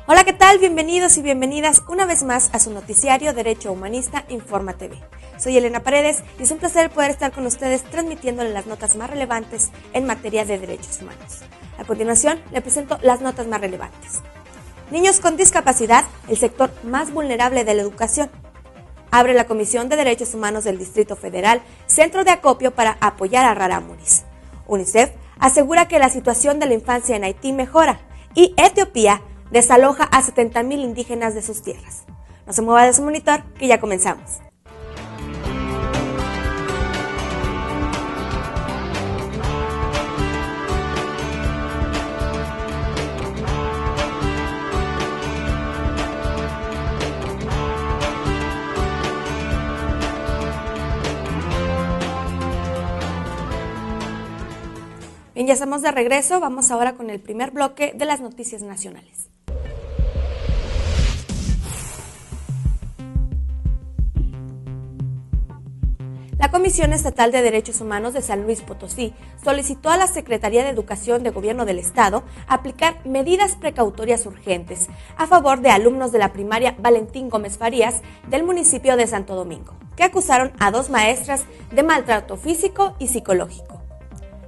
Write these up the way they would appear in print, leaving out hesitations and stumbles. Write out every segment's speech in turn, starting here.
Hola, ¿qué tal? Bienvenidos y bienvenidas una vez más a su noticiario Derecho Humanista Informa TV. Soy Elena Paredes y es un placer poder estar con ustedes transmitiéndole las notas más relevantes en materia de derechos humanos. A continuación, le presento las notas más relevantes. Niños con discapacidad, el sector más vulnerable de la educación. Abre la Comisión de Derechos Humanos del Distrito Federal centro de acopio para apoyar a Rarámuris. UNICEF asegura que la situación de la infancia en Haití mejora y Etiopía desaloja a 70,000 indígenas de sus tierras. No se mueva de su monitor, que ya comenzamos. Bien, ya estamos de regreso. Vamos ahora con el primer bloque de las noticias nacionales. La Comisión Estatal de Derechos Humanos de San Luis Potosí solicitó a la Secretaría de Educación de Gobierno del Estado aplicar medidas precautorias urgentes a favor de alumnos de la primaria Valentín Gómez Farías del municipio de Santo Domingo, que acusaron a 2 maestras de maltrato físico y psicológico.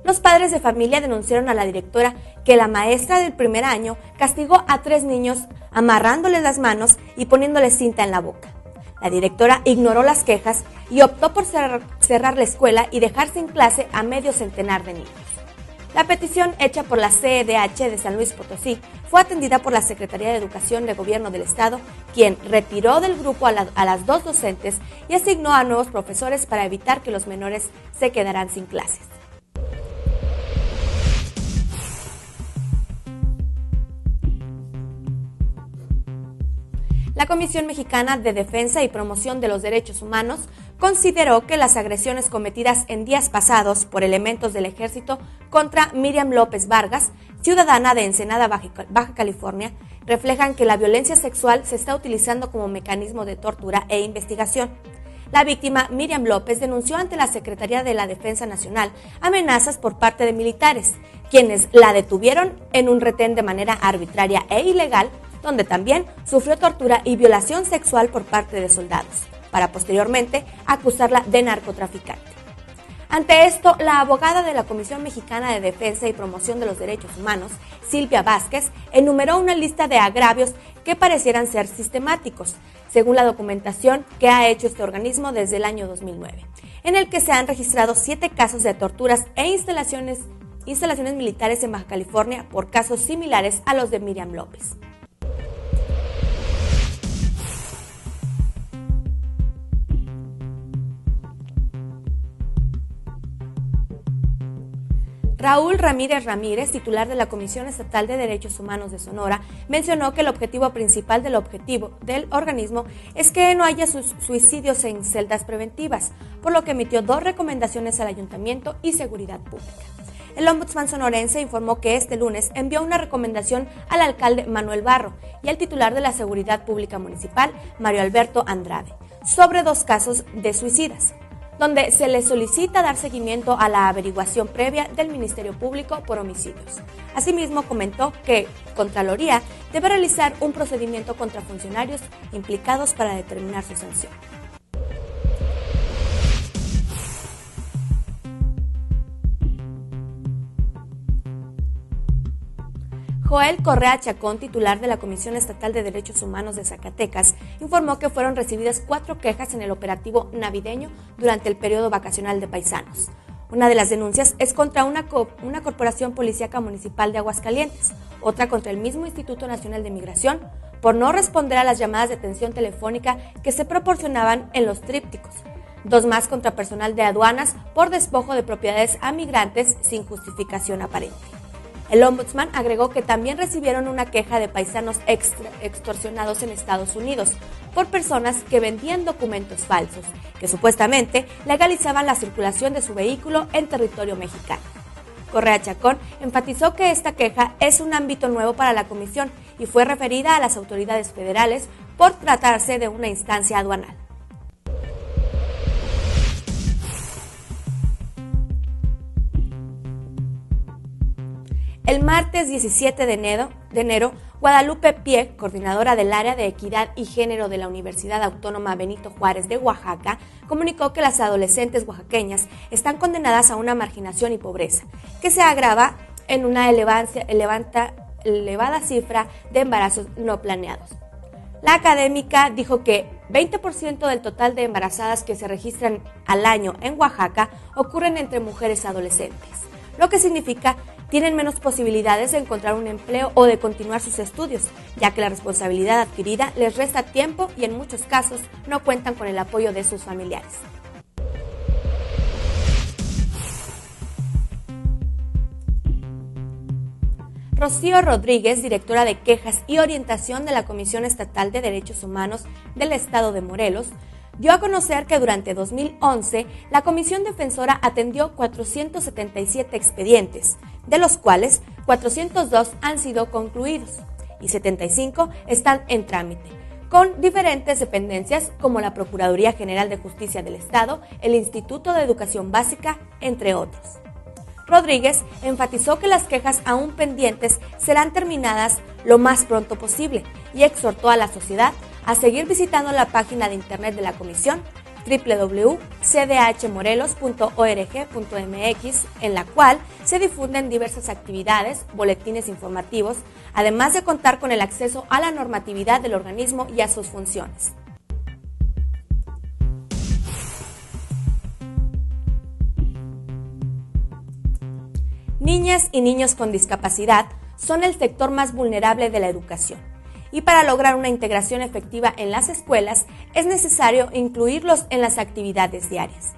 Los padres de familia denunciaron a la directora que la maestra del primer año castigó a 3 niños amarrándoles las manos y poniéndoles cinta en la boca. La directora ignoró las quejas y optó por cerrar la escuela y dejar sin clase a medio centenar de niños. La petición hecha por la CEDH de San Luis Potosí fue atendida por la Secretaría de Educación de Gobierno del Estado, quien retiró del grupo a las 2 docentes y asignó a nuevos profesores para evitar que los menores se quedaran sin clases. La Comisión Mexicana de Defensa y Promoción de los Derechos Humanos consideró que las agresiones cometidas en días pasados por elementos del Ejército contra Miriam López Vargas, ciudadana de Ensenada, Baja California, reflejan que la violencia sexual se está utilizando como mecanismo de tortura e investigación. La víctima, Miriam López, denunció ante la Secretaría de la Defensa Nacional amenazas por parte de militares, quienes la detuvieron en un retén de manera arbitraria e ilegal, donde también sufrió tortura y violación sexual por parte de soldados, para posteriormente acusarla de narcotraficante. Ante esto, la abogada de la Comisión Mexicana de Defensa y Promoción de los Derechos Humanos, Silvia Vázquez, enumeró una lista de agravios que parecieran ser sistemáticos, según la documentación que ha hecho este organismo desde el año 2009, en el que se han registrado 7 casos de torturas e instalaciones militares en Baja California por casos similares a los de Miriam López. Raúl Ramírez Ramírez, titular de la Comisión Estatal de Derechos Humanos de Sonora, mencionó que el objetivo principal del organismo es que no haya suicidios en celdas preventivas, por lo que emitió 2 recomendaciones al Ayuntamiento y Seguridad Pública. El ombudsman sonorense informó que este lunes envió una recomendación al alcalde Manuel Barro y al titular de la Seguridad Pública Municipal, Mario Alberto Andrade, sobre 2 casos de suicidas, donde se le solicita dar seguimiento a la averiguación previa del Ministerio Público por homicidios. Asimismo, comentó que Contraloría debe realizar un procedimiento contra funcionarios implicados para determinar su sanción. Joel Correa Chacón, titular de la Comisión Estatal de Derechos Humanos de Zacatecas, informó que fueron recibidas 4 quejas en el operativo navideño durante el periodo vacacional de Paisanos. Una de las denuncias es contra una corporación policíaca municipal de Aguascalientes, otra contra el mismo Instituto Nacional de Migración, por no responder a las llamadas de atención telefónica que se proporcionaban en los trípticos. 2 más contra personal de aduanas por despojo de propiedades a migrantes sin justificación aparente. El ombudsman agregó que también recibieron una queja de paisanos extorsionados en Estados Unidos por personas que vendían documentos falsos, que supuestamente legalizaban la circulación de su vehículo en territorio mexicano. Correa Chacón enfatizó que esta queja es un ámbito nuevo para la comisión y fue referida a las autoridades federales por tratarse de una instancia aduanal. El martes 17 de enero, Guadalupe Pie, coordinadora del área de Equidad y Género de la Universidad Autónoma Benito Juárez de Oaxaca, comunicó que las adolescentes oaxaqueñas están condenadas a una marginación y pobreza, que se agrava en una elevada cifra de embarazos no planeados. La académica dijo que 20% del total de embarazadas que se registran al año en Oaxaca ocurren entre mujeres adolescentes, lo que significa tienen menos posibilidades de encontrar un empleo o de continuar sus estudios, ya que la responsabilidad adquirida les resta tiempo y en muchos casos no cuentan con el apoyo de sus familiares. Rocío Rodríguez, directora de Quejas y Orientación de la Comisión Estatal de Derechos Humanos del Estado de Morelos, dio a conocer que durante 2011 la Comisión Defensora atendió 477 expedientes, de los cuales 402 han sido concluidos y 75 están en trámite, con diferentes dependencias como la Procuraduría General de Justicia del Estado, el Instituto de Educación Básica, entre otros. Rodríguez enfatizó que las quejas aún pendientes serán terminadas lo más pronto posible y exhortó a la sociedad a seguir visitando la página de internet de la Comisión www.cdhmorelos.org.mx, en la cual se difunden diversas actividades, boletines informativos, además de contar con el acceso a la normatividad del organismo y a sus funciones. Niñas y niños con discapacidad son el sector más vulnerable de la educación, y para lograr una integración efectiva en las escuelas es necesario incluirlos en las actividades diarias.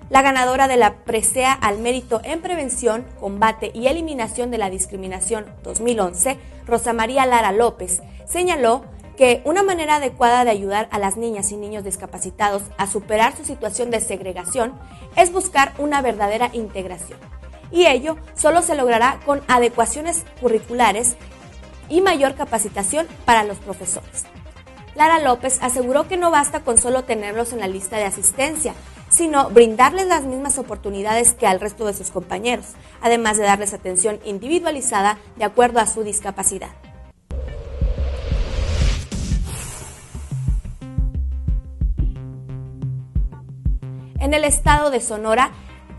La ganadora de la presea al mérito en prevención, combate y eliminación de la discriminación 2011, Rosa María Lara López, señaló que una manera adecuada de ayudar a las niñas y niños discapacitados a superar su situación de segregación es buscar una verdadera integración. Y ello solo se logrará con adecuaciones curriculares y mayor capacitación para los profesores. Lara López aseguró que no basta con solo tenerlos en la lista de asistencia, sino brindarles las mismas oportunidades que al resto de sus compañeros, además de darles atención individualizada de acuerdo a su discapacidad. En el estado de Sonora,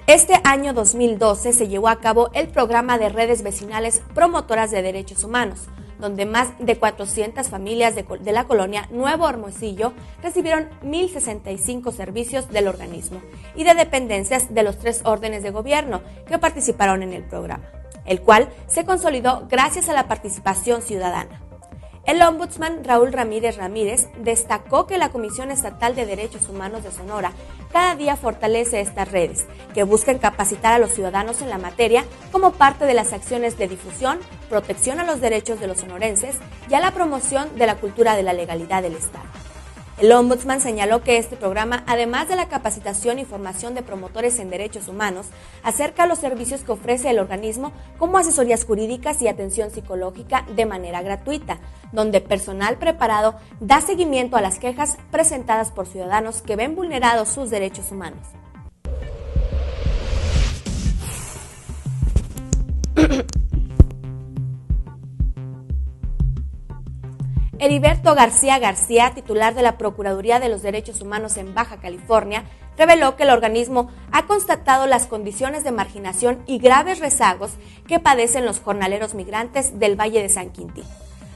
este año 2012 se llevó a cabo el programa de redes vecinales promotoras de derechos humanos, donde más de 400 familias de la colonia Nuevo Hermosillo recibieron 1,065 servicios del organismo y de dependencias de los 3 órdenes de gobierno que participaron en el programa, el cual se consolidó gracias a la participación ciudadana. El ombudsman Raúl Ramírez Ramírez destacó que la Comisión Estatal de Derechos Humanos de Sonora cada día fortalece estas redes, que buscan capacitar a los ciudadanos en la materia como parte de las acciones de difusión, protección a los derechos de los sonorenses y a la promoción de la cultura de la legalidad del Estado. El ombudsman señaló que este programa, además de la capacitación y formación de promotores en derechos humanos, acerca los servicios que ofrece el organismo como asesorías jurídicas y atención psicológica de manera gratuita, donde personal preparado da seguimiento a las quejas presentadas por ciudadanos que ven vulnerados sus derechos humanos. Heriberto García García, titular de la Procuraduría de los Derechos Humanos en Baja California, reveló que el organismo ha constatado las condiciones de marginación y graves rezagos que padecen los jornaleros migrantes del Valle de San Quintín.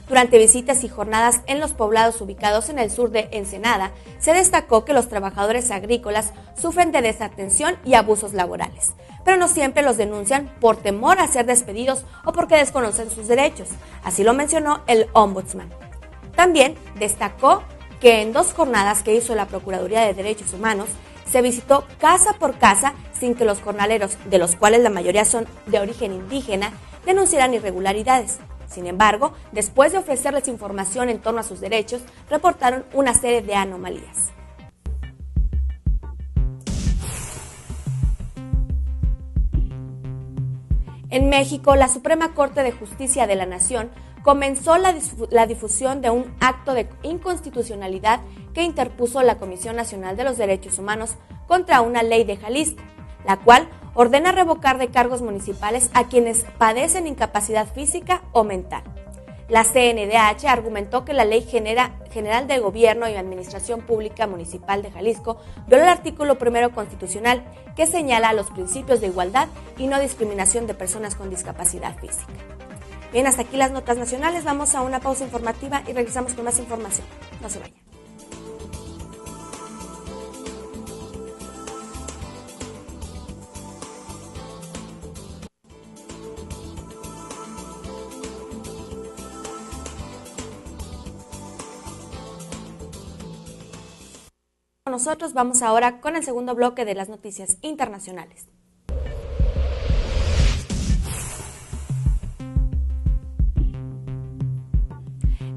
Durante visitas y jornadas en los poblados ubicados en el sur de Ensenada, se destacó que los trabajadores agrícolas sufren de desatención y abusos laborales, pero no siempre los denuncian por temor a ser despedidos o porque desconocen sus derechos. Así lo mencionó el ombudsman. También destacó que en 2 jornadas que hizo la Procuraduría de Derechos Humanos, se visitó casa por casa sin que los jornaleros, de los cuales la mayoría son de origen indígena, denunciaran irregularidades. Sin embargo, después de ofrecerles información en torno a sus derechos, reportaron una serie de anomalías. En México, la Suprema Corte de Justicia de la Nación comenzó la difusión de un acto de inconstitucionalidad que interpuso la Comisión Nacional de los Derechos Humanos contra una ley de Jalisco, la cual ordena revocar de cargos municipales a quienes padecen incapacidad física o mental. La CNDH argumentó que la Ley General de Gobierno y Administración Pública Municipal de Jalisco violó el artículo 1 constitucional que señala los principios de igualdad y no discriminación de personas con discapacidad física. Bien, hasta aquí las notas nacionales, vamos a una pausa informativa y regresamos con más información. No se vayan. Nosotros vamos ahora con el segundo bloque de las noticias internacionales.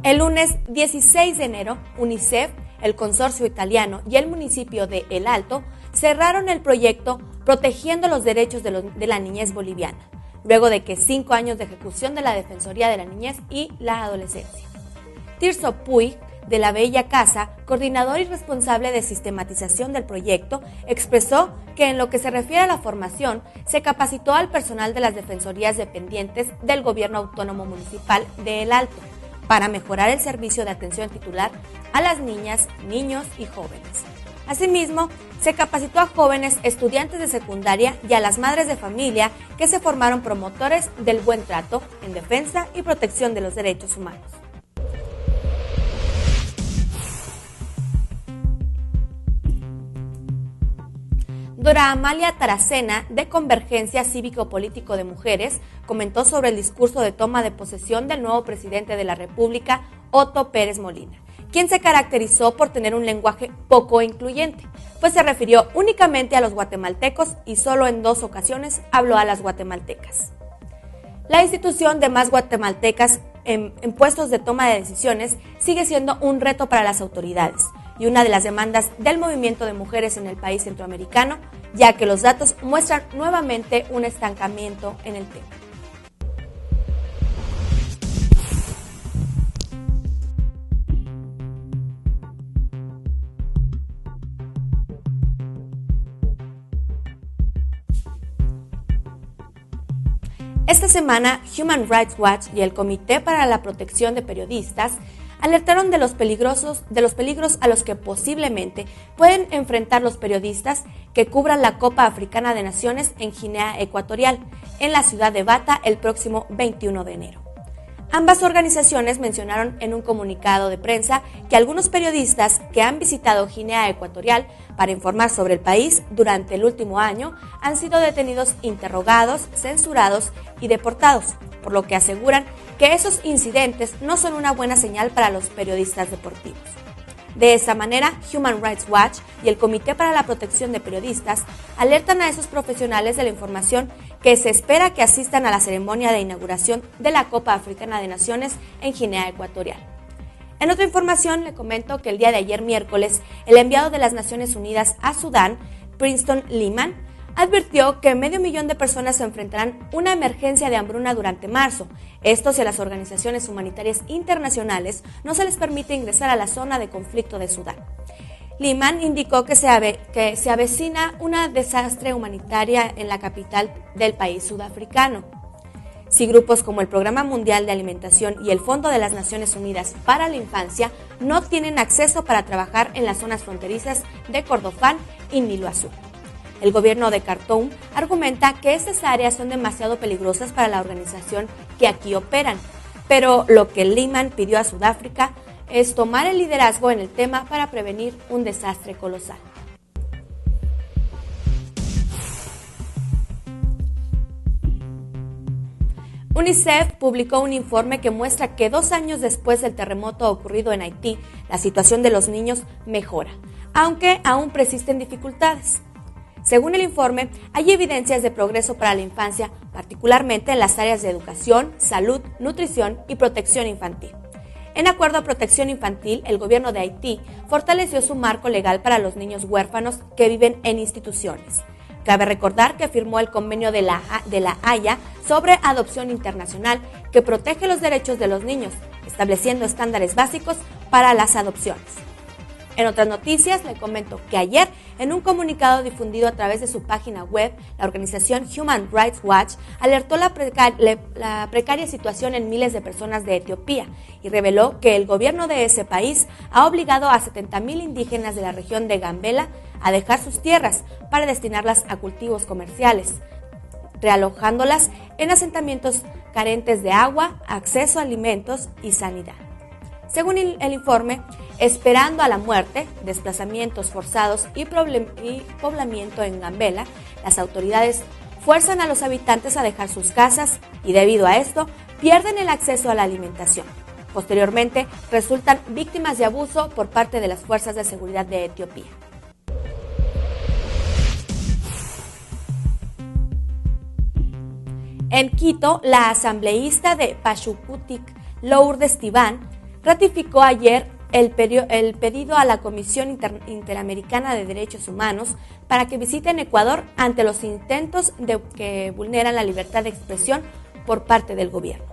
El lunes 16 de enero, UNICEF, el consorcio italiano y el municipio de El Alto cerraron el proyecto Protegiendo los Derechos de la Niñez Boliviana, luego de que 5 años de ejecución de la Defensoría de la Niñez y la Adolescencia. Tirso Puig, de la Bella Casa, coordinador y responsable de sistematización del proyecto, expresó que en lo que se refiere a la formación, se capacitó al personal de las defensorías dependientes del Gobierno Autónomo Municipal de El Alto para mejorar el servicio de atención titular a las niñas, niños y jóvenes. Asimismo, se capacitó a jóvenes estudiantes de secundaria y a las madres de familia que se formaron promotores del buen trato en defensa y protección de los derechos humanos. Dora Amalia Taracena, de Convergencia Cívico-Político de Mujeres, comentó sobre el discurso de toma de posesión del nuevo presidente de la República, Otto Pérez Molina, quien se caracterizó por tener un lenguaje poco incluyente, pues se refirió únicamente a los guatemaltecos y solo en 2 ocasiones habló a las guatemaltecas. La institución de más guatemaltecas en puestos de toma de decisiones sigue siendo un reto para las autoridades y una de las demandas del movimiento de mujeres en el país centroamericano, ya que los datos muestran nuevamente un estancamiento en el tema. Esta semana, Human Rights Watch y el Comité para la Protección de Periodistas alertaron de los peligros a los que posiblemente pueden enfrentar los periodistas que cubran la Copa Africana de Naciones en Guinea Ecuatorial, en la ciudad de Bata, el próximo 21 de enero. Ambas organizaciones mencionaron en un comunicado de prensa que algunos periodistas que han visitado Guinea Ecuatorial para informar sobre el país durante el último año han sido detenidos, interrogados, censurados y deportados, por lo que aseguran que esos incidentes no son una buena señal para los periodistas deportivos. De esa manera, Human Rights Watch y el Comité para la Protección de Periodistas alertan a esos profesionales de la información que se espera que asistan a la ceremonia de inauguración de la Copa Africana de Naciones en Guinea Ecuatorial. En otra información, le comento que el día de ayer miércoles, el enviado de las Naciones Unidas a Sudán, Princeton Lehman, advirtió que 500,000 de personas se enfrentarán una emergencia de hambruna durante marzo. Esto si a las organizaciones humanitarias internacionales no se les permite ingresar a la zona de conflicto de Sudán. Lehman indicó que se avecina una desastre humanitaria en la capital del país sudafricano. Si grupos como el Programa Mundial de Alimentación y el Fondo de las Naciones Unidas para la Infancia no tienen acceso para trabajar en las zonas fronterizas de Kordofán y Nilo Azul. El gobierno de Khartoum argumenta que estas áreas son demasiado peligrosas para la organización que aquí operan, pero lo que Lehman pidió a Sudáfrica es tomar el liderazgo en el tema para prevenir un desastre colosal. UNICEF publicó un informe que muestra que 2 años después del terremoto ocurrido en Haití, la situación de los niños mejora, aunque aún persisten dificultades. Según el informe, hay evidencias de progreso para la infancia, particularmente en las áreas de educación, salud, nutrición y protección infantil. En acuerdo a protección infantil, el gobierno de Haití fortaleció su marco legal para los niños huérfanos que viven en instituciones. Cabe recordar que firmó el convenio de la Haya sobre adopción internacional que protege los derechos de los niños, estableciendo estándares básicos para las adopciones. En otras noticias, le comento que ayer, en un comunicado difundido a través de su página web, la organización Human Rights Watch alertó la precaria situación en miles de personas de Etiopía y reveló que el gobierno de ese país ha obligado a 70,000 indígenas de la región de Gambela a dejar sus tierras para destinarlas a cultivos comerciales, realojándolas en asentamientos carentes de agua, acceso a alimentos y sanidad. Según el informe, esperando a la muerte, desplazamientos forzados y poblamiento en Gambela, las autoridades fuerzan a los habitantes a dejar sus casas y debido a esto pierden el acceso a la alimentación. Posteriormente, resultan víctimas de abuso por parte de las fuerzas de seguridad de Etiopía. En Quito, la asambleísta de Pachacutic, Lourdes Tibán, ratificó ayer el pedido a la Comisión Interamericana de Derechos Humanos para que visiten Ecuador ante los intentos que vulneran la libertad de expresión por parte del gobierno.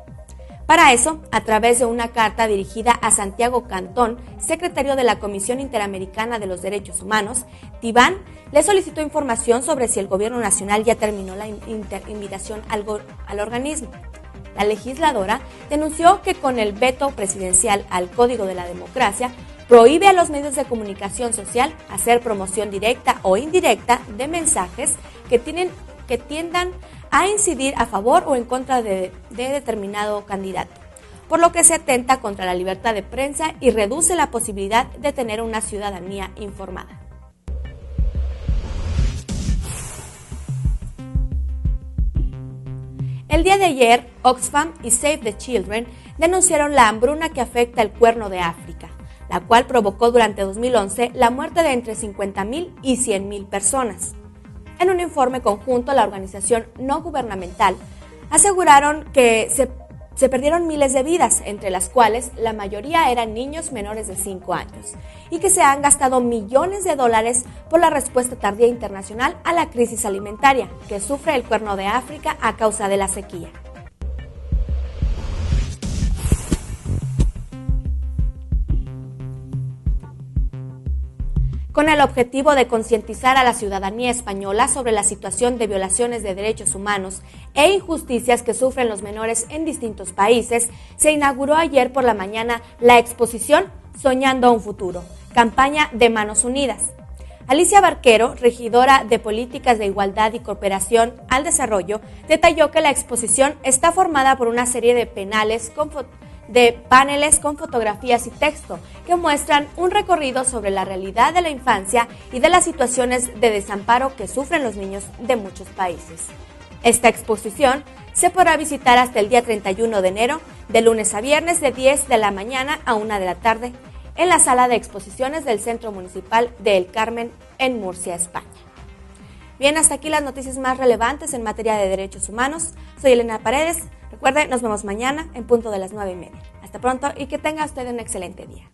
Para eso, a través de una carta dirigida a Santiago Cantón, secretario de la Comisión Interamericana de los Derechos Humanos, Tibán le solicitó información sobre si el gobierno nacional ya terminó la invitación al organismo. La legisladora denunció que con el veto presidencial al Código de la Democracia, prohíbe a los medios de comunicación social hacer promoción directa o indirecta de mensajes que tiendan a incidir a favor o en contra de determinado candidato, por lo que se atenta contra la libertad de prensa y reduce la posibilidad de tener una ciudadanía informada. El día de ayer, Oxfam y Save the Children denunciaron la hambruna que afecta el Cuerno de África, la cual provocó durante 2011 la muerte de entre 50,000 y 100,000 personas. En un informe conjunto, la organización no gubernamental aseguraron que se perdieron miles de vidas, entre las cuales la mayoría eran niños menores de 5 años, y que se han gastado millones de dólares por la respuesta tardía internacional a la crisis alimentaria que sufre el Cuerno de África a causa de la sequía. Con el objetivo de concientizar a la ciudadanía española sobre la situación de violaciones de derechos humanos e injusticias que sufren los menores en distintos países, se inauguró ayer por la mañana la exposición Soñando a un Futuro, campaña de Manos Unidas. Alicia Barquero, regidora de Políticas de Igualdad y Cooperación al Desarrollo, detalló que la exposición está formada por una serie de paneles con fotografías y texto que muestran un recorrido sobre la realidad de la infancia y de las situaciones de desamparo que sufren los niños de muchos países. Esta exposición se podrá visitar hasta el día 31 de enero, de lunes a viernes de 10 de la mañana a 1 de la tarde, en la sala de exposiciones del Centro Municipal de El Carmen en Murcia, España. Bien, hasta aquí las noticias más relevantes en materia de derechos humanos. Soy Elena Paredes. Recuerde, nos vemos mañana en punto de las 9:30. Hasta pronto y que tenga usted un excelente día.